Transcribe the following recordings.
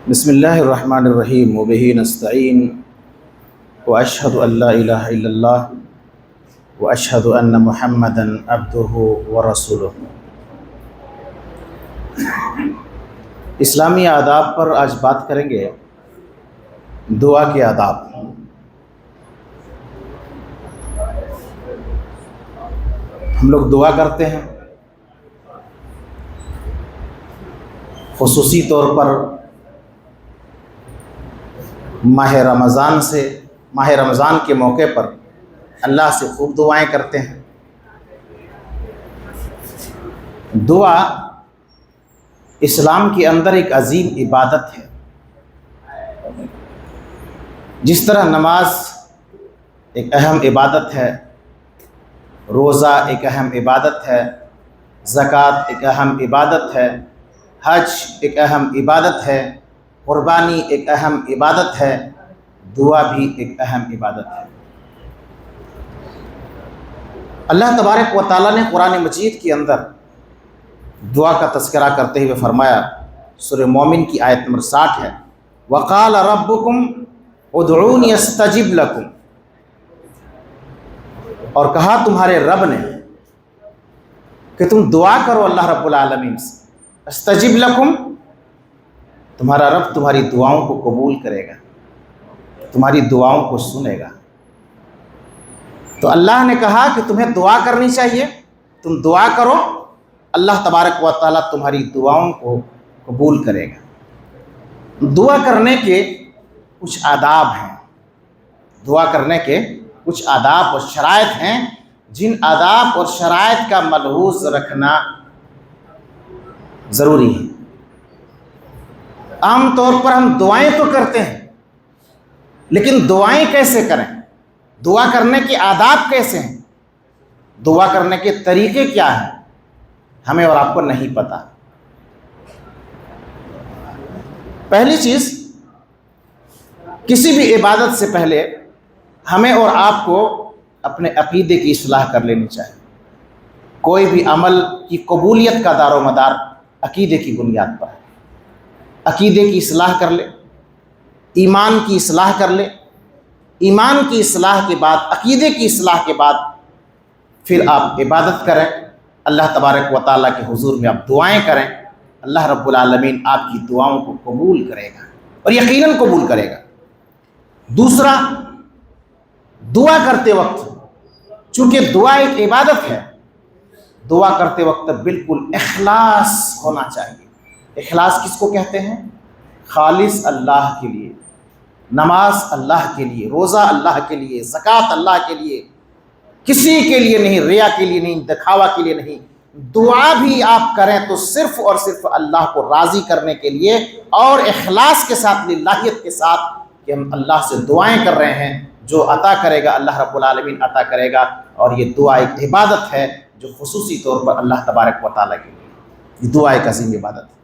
بسم اللہ الرحمن الرحیم وبہ نستعین واشہد ان لا الہ الا اللہ واشہد ان محمدا عبدہ ورسولہ۔ اسلامی آداب پر آج بات کریں گے، دعا کے آداب۔ ہم لوگ دعا کرتے ہیں، خصوصی طور پر ماہ رمضان کے موقع پر اللہ سے خوب دعائیں کرتے ہیں۔ دعا اسلام کے اندر ایک عظیم عبادت ہے۔ جس طرح نماز ایک اہم عبادت ہے، روزہ ایک اہم عبادت ہے، زکوٰۃ ایک اہم عبادت ہے، حج ایک اہم عبادت ہے، قربانی ایک اہم عبادت ہے، دعا بھی ایک اہم عبادت ہے۔ اللہ تبارک و تعالیٰ نے قرآن مجید کے اندر دعا کا تذکرہ کرتے ہوئے فرمایا، سورہ مومن کی آیت نمبر 60 ہے، وَقَالَ رَبُّكُمْ اُدْعُونِي اسْتَجِبْ لَكُمْ، اور کہا تمہارے رب نے کہ تم دعا کرو اللہ رب العالمین سے۔ استجب لکم، تمہارا رب تمہاری دعاؤں کو قبول کرے گا، تمہاری دعاؤں کو سنے گا۔ تو اللہ نے کہا کہ تمہیں دعا کرنی چاہیے، تم دعا کرو، اللہ تبارک و تعالیٰ تمہاری دعاؤں کو قبول کرے گا۔ دعا کرنے کے کچھ آداب ہیں، دعا کرنے کے کچھ آداب اور شرائط ہیں، جن آداب اور شرائط کا ملحوظ رکھنا ضروری ہے۔ عام طور پر ہم دعائیں تو کرتے ہیں، لیکن دعائیں کیسے کریں؟ دعا کرنے کے آداب کیسے ہیں؟ دعا کرنے کے طریقے کیا ہیں؟ ہمیں اور آپ کو نہیں پتہ۔ پہلی چیز، کسی بھی عبادت سے پہلے ہمیں اور آپ کو اپنے عقیدے کی اصلاح کر لینی چاہیے۔ کوئی بھی عمل کی قبولیت کا دار و مدار عقیدے کی بنیاد پر ہے۔ عقیدے کی اصلاح کر لے، ایمان کی اصلاح کر لے، ایمان کی اصلاح کے بعد، عقیدے کی اصلاح کے بعد پھر آپ عبادت کریں، اللہ تبارک و تعالیٰ کے حضور میں آپ دعائیں کریں، اللہ رب العالمین آپ کی دعاؤں کو قبول کرے گا اور یقیناً قبول کرے گا۔ دوسرا، دعا کرتے وقت، چونکہ دعا ایک عبادت ہے، دعا کرتے وقت بالکل اخلاص ہونا چاہیے۔ اخلاص کس کو کہتے ہیں؟ خالص اللہ کے لیے، نماز اللہ کے لیے، روزہ اللہ کے لیے، زکوٰۃ اللہ کے لیے، کسی کے لیے نہیں، ریا کے لیے نہیں، دکھاوا کے لیے نہیں۔ دعا بھی آپ کریں تو صرف اور صرف اللہ کو راضی کرنے کے لیے اور اخلاص کے ساتھ، للہیت کے ساتھ، کہ ہم اللہ سے دعائیں کر رہے ہیں، جو عطا کرے گا اللہ رب العالمین عطا کرے گا، اور یہ دعا ایک عبادت ہے جو خصوصی طور پر اللہ تبارک و تعالیٰ کے لیے، یہ دعا ایک عظیم عبادت ہے۔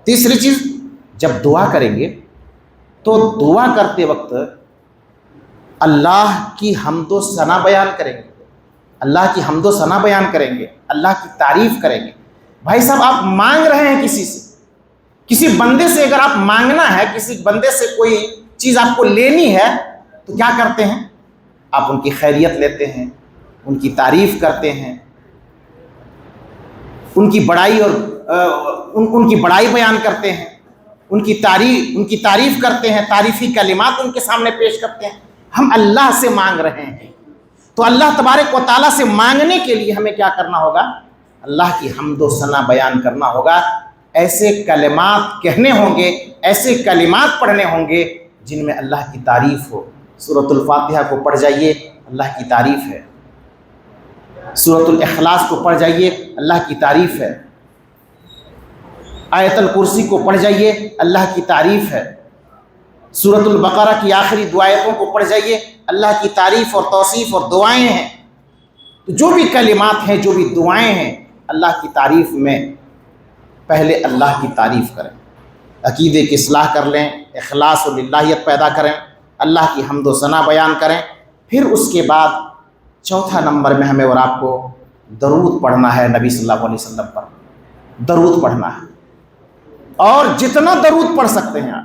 تیسری چیز، جب دعا کریں گے تو دعا کرتے وقت اللہ کی حمد و ثنا بیان کریں گے، اللہ کی حمد و ثنا بیان کریں گے، اللہ کی تعریف کریں گے۔ بھائی صاحب، آپ مانگ رہے ہیں کسی سے، کسی بندے سے اگر آپ مانگنا ہے، کسی بندے سے کوئی چیز آپ کو لینی ہے، تو کیا کرتے ہیں؟ آپ ان کی خیریت لیتے ہیں، ان کی تعریف کرتے ہیں، ان کی بڑائی اور ان کی بڑائی بیان کرتے ہیں، ان کی تعریف کرتے ہیں، تعریفی کلمات ان کے سامنے پیش کرتے ہیں۔ ہم اللہ سے مانگ رہے ہیں، تو اللہ تبارک و تعالیٰ سے مانگنے کے لیے ہمیں کیا کرنا ہوگا؟ اللہ کی حمد و ثنا بیان کرنا ہوگا، ایسے کلمات کہنے ہوں گے، ایسے کلمات پڑھنے ہوں گے جن میں اللہ کی تعریف ہو۔ سورۃ الفاتحہ کو پڑھ جائیے، اللہ کی تعریف ہے۔ سورۃ الاخلاص کو پڑھ جائیے، اللہ کی تعریف ہے۔ آیت الکرسی کو پڑھ جائیے، اللہ کی تعریف ہے۔ سورۃ البقرہ کی آخری دو آیتوں کو پڑھ جائیے، اللہ کی تعریف اور توصیف اور دعائیں ہیں۔ تو جو بھی کلمات ہیں، جو بھی دعائیں ہیں، اللہ کی تعریف میں پہلے اللہ کی تعریف کریں، عقیدے کی اصلاح کر لیں، اخلاص و للہیت پیدا کریں، اللہ کی حمد و ثنا بیان کریں۔ پھر اس کے بعد چوتھا نمبر میں ہمیں اور آپ کو درود پڑھنا ہے، نبی صلی اللہ علیہ وسلم پر درود پڑھنا ہے۔ اور جتنا درود پڑھ سکتے ہیں آپ،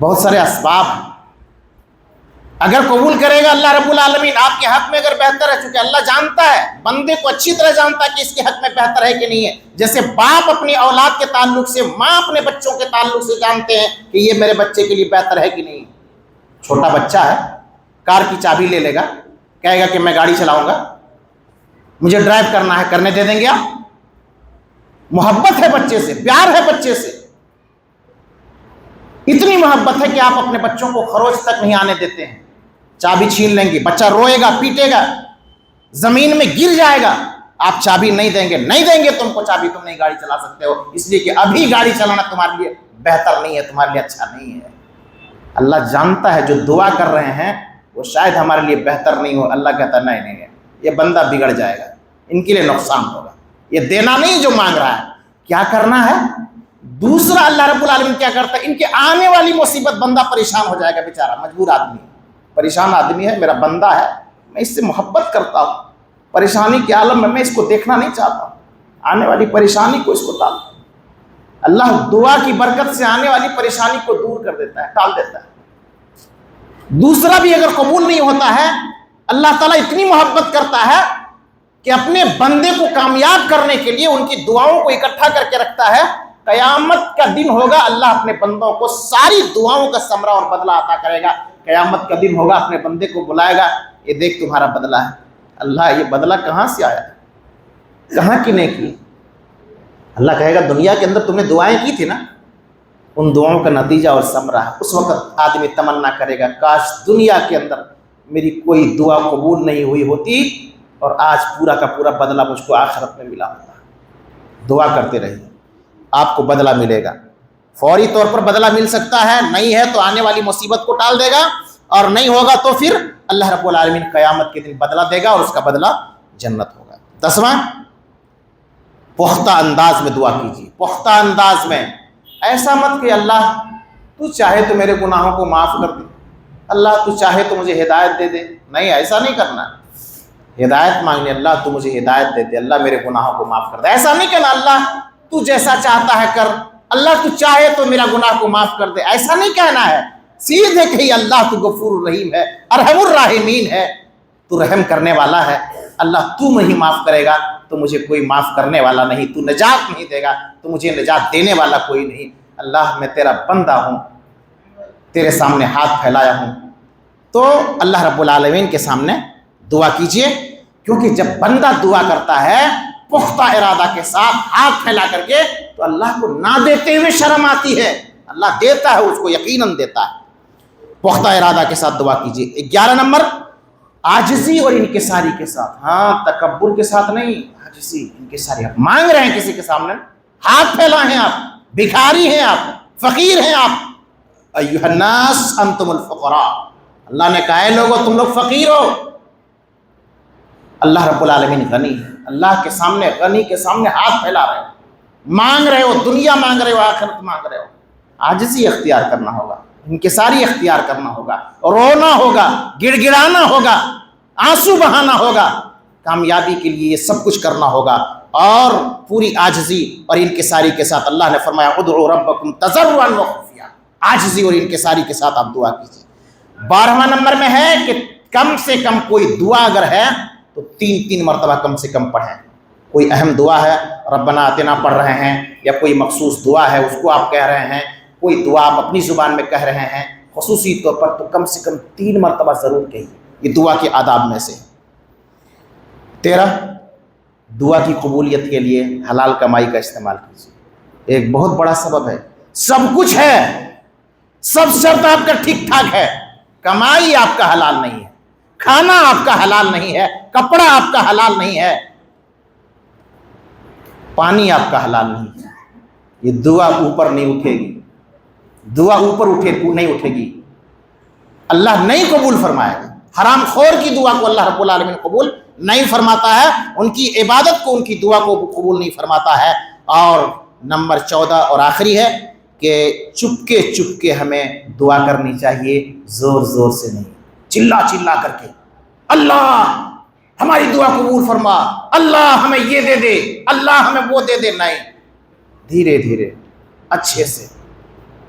بہت سارے اسباب ہیں. اگر قبول کرے گا اللہ رب العالمین آپ کے حق میں اگر بہتر ہے، چونکہ اللہ جانتا ہے، بندے کو اچھی طرح جانتا ہے کہ اس کے حق میں بہتر ہے کہ نہیں ہے. جیسے باپ اپنی اولاد کے تعلق سے، ماں اپنے بچوں کے تعلق سے جانتے ہیں کہ یہ میرے بچے کے لیے بہتر ہے کہ نہیں. چھوٹا بچہ ہے، کار کی چابی لے لے گا، کہے گا کہ میں گاڑی چلاؤں گا، مجھے ڈرائیو کرنا ہے، کرنے دے دیں گے آپ؟ محبت ہے بچے سے، پیار ہے بچے سے، اتنی محبت ہے کہ آپ اپنے بچوں کو خروش تک نہیں آنے دیتے ہیں. چابی چھین لیں گے، بچہ روئے گا، پیٹے گا، زمین میں گر جائے گا، آپ چابی نہیں دیں گے. نہیں دیں گے تم کو چابی، تم نہیں گاڑی چلا سکتے ہو، اس لیے کہ ابھی گاڑی چلانا تمہارے لیے بہتر نہیں ہے، تمہارے لیے اچھا نہیں ہے. اللہ جانتا ہے جو دعا کر رہے ہیں وہ شاید ہمارے لیے بہتر نہیں ہو. اللہ کہتا ہے نہیں نہیں، یہ بندہ بگڑ جائے گا، ان کے لیے نقصان ہوگا. یہ دینا نہیں جو مانگ رہا ہے، کیا کرنا ہے. دوسرا اللہ رب العالمین کیا کرتا ہے، ان کے آنے والی مصیبت، بندہ پریشان ہو جائے گا، بیچارہ مجبور آدمی ہے، پریشان آدمی ہے، میرا بندہ ہے، میں اس سے محبت کرتا ہوں، پریشانی کے عالم میں اس کو دیکھنا نہیں چاہتا ہوں، آنے والی پریشانی کو اس کو ٹال. اللہ دعا کی برکت سے آنے والی پریشانی کو دور کر دیتا ہے، ٹال دیتا ہے. دوسرا بھی اگر قبول نہیں ہوتا ہے، اللہ تعالیٰ اتنی محبت کرتا ہے کہ اپنے بندے کو کامیاب کرنے کے لیے ان کی دعاؤں کو اکٹھا کر کے رکھتا ہے. قیامت کا دن ہوگا، اللہ اپنے بندوں کو ساری دعاؤں کا ثمرہ اور بدلہ عطا کرے گا. قیامت کا دن ہوگا، اپنے بندے کو بلائے گا، یہ دیکھ تمہارا بدلہ ہے. اللہ یہ بدلہ کہاں سے آیا، کہاں کی نیکی؟ اللہ کہے گا دنیا کے اندر تم نے دعائیں کی تھی نا، ان دعاؤں کا نتیجہ اور ثمرہ ہے. اس وقت آدمی تمنا کرے گا کاش دنیا کے اندر میری کوئی دعا قبول نہیں ہوئی ہوتی اور آج پورا کا پورا بدلہ مجھ کو آخرت میں ملا ہوتا. دعا کرتے رہیے، آپ کو بدلہ ملے گا. فوری طور پر بدلہ مل سکتا ہے، نہیں ہے تو آنے والی مصیبت کو ٹال دے گا، اور نہیں ہوگا تو پھر اللہ رب العالمین قیامت کے دن بدلہ دے گا اور اس کا بدلہ جنت ہوگا. 10واں، پختہ انداز میں دعا کیجیے. پختہ انداز میں، ایسا مت کہ اللہ تو چاہے تو میرے گناہوں کو معاف کر دے، اللہ تو چاہے تو مجھے ہدایت دے دے. نہیں، ایسا نہیں کرنا. ہدایت مانگنی، اللہ تو مجھے ہدایت دے دے، اللہ میرے گناہوں کو معاف کر دے. ایسا نہیں کہنا اللہ تو جیسا چاہتا ہے کر، اللہ تو چاہے تو میرا گناہ کو معاف کر دے. ایسا نہیں کہنا ہے. سیدھے کہی اللہ تو غفور الرحیم ہے، ارحم الراحمین ہے، تو رحم کرنے والا ہے. اللہ تو نہیں معاف کرے گا تو مجھے کوئی معاف کرنے والا نہیں، تو نجات نہیں دے گا تو مجھے نجات دینے والا کوئی نہیں. اللہ میں تیرا بندہ ہوں، تیرے سامنے ہاتھ پھیلایا ہوں. تو اللہ رب العالمین کے سامنے دعا کیجئے، کیونکہ جب بندہ دعا کرتا ہے پختہ ارادہ کے ساتھ ہاتھ پھیلا کر کے، تو اللہ کو نہ دیتے ہوئے شرم آتی ہے. اللہ دیتا ہے، اس کو یقیناً دیتا ہے. پختہ ارادہ کے ساتھ دعا کیجئے. 11 نمبر، عاجزی اور انکساری کے ساتھ. ہاں، تکبر کے ساتھ نہیں، عاجزی انکساری. آپ مانگ رہے ہیں کسی کے سامنے، ہاتھ پھیلائے ہیں، آپ بھکاری ہیں، آپ فقیر ہیں. آپ ایھا الناس انتم الفقراء، اللہ نے کہا ہے لوگوں تم لوگ فقیر ہو. اللہ رب العالمین غنی ہے. اللہ کے سامنے، غنی کے سامنے ہاتھ پھیلا رہے ہو، مانگ رہے ہو، دنیا مانگ رہے ہو، آخرت مانگ رہے ہو. عاجزی اختیار کرنا ہوگا، انکساری اختیار کرنا ہوگا، رونا ہوگا، گڑ گڑانا ہوگا، آنسو بہانا ہوگا. کامیابی کے لیے یہ سب کچھ کرنا ہوگا، اور پوری عاجزی اور انکساری کے ساتھ. اللہ نے فرمایا ادعوا ربکم تضرعا وخفیا، عاجزی اور انکساری کے ساتھ آپ دعا کیجیے. 12واں نمبر میں ہے کہ کم سے کم کوئی دعا اگر ہے تو 3 مرتبہ کم سے کم پڑھیں. کوئی اہم دعا ہے، ربنا آتنا پڑھ رہے ہیں، یا کوئی مخصوص دعا ہے اس کو آپ کہہ رہے ہیں، کوئی دعا آپ اپنی زبان میں کہہ رہے ہیں خصوصی طور پر، تو کم سے کم 3 مرتبہ ضرور کہیے. یہ دعا کے آداب میں سے. 13، دعا کی قبولیت کے لیے حلال کمائی کا استعمال کیجیے. ایک بہت بڑا سبب ہے. سب کچھ ہے، سب شرط آپ کا ٹھیک ٹھاک ہے، کمائی آپ کا حلال نہیں ہے، کھانا آپ کا حلال نہیں ہے، کپڑا آپ کا حلال نہیں ہے، پانی آپ کا حلال نہیں ہے. یہ دعا اوپر نہیں اٹھے گی، دعا اوپر نہیں اٹھے گی، اللہ نہیں قبول فرمائے گا. حرام خور کی دعا کو اللہ رب العالمین قبول نہیں فرماتا ہے، ان کی عبادت کو، ان کی دعا کو قبول نہیں فرماتا ہے. اور نمبر 14 اور آخری ہے کہ چپکے چپکے ہمیں دعا کرنی چاہیے، زور زور سے نہیں، چلا چلا کر کے اللہ ہماری دعا قبول فرما، اللہ ہمیں یہ دے دے، اللہ ہمیں وہ دے دے. نہیں، دھیرے دھیرے، اچھے سے،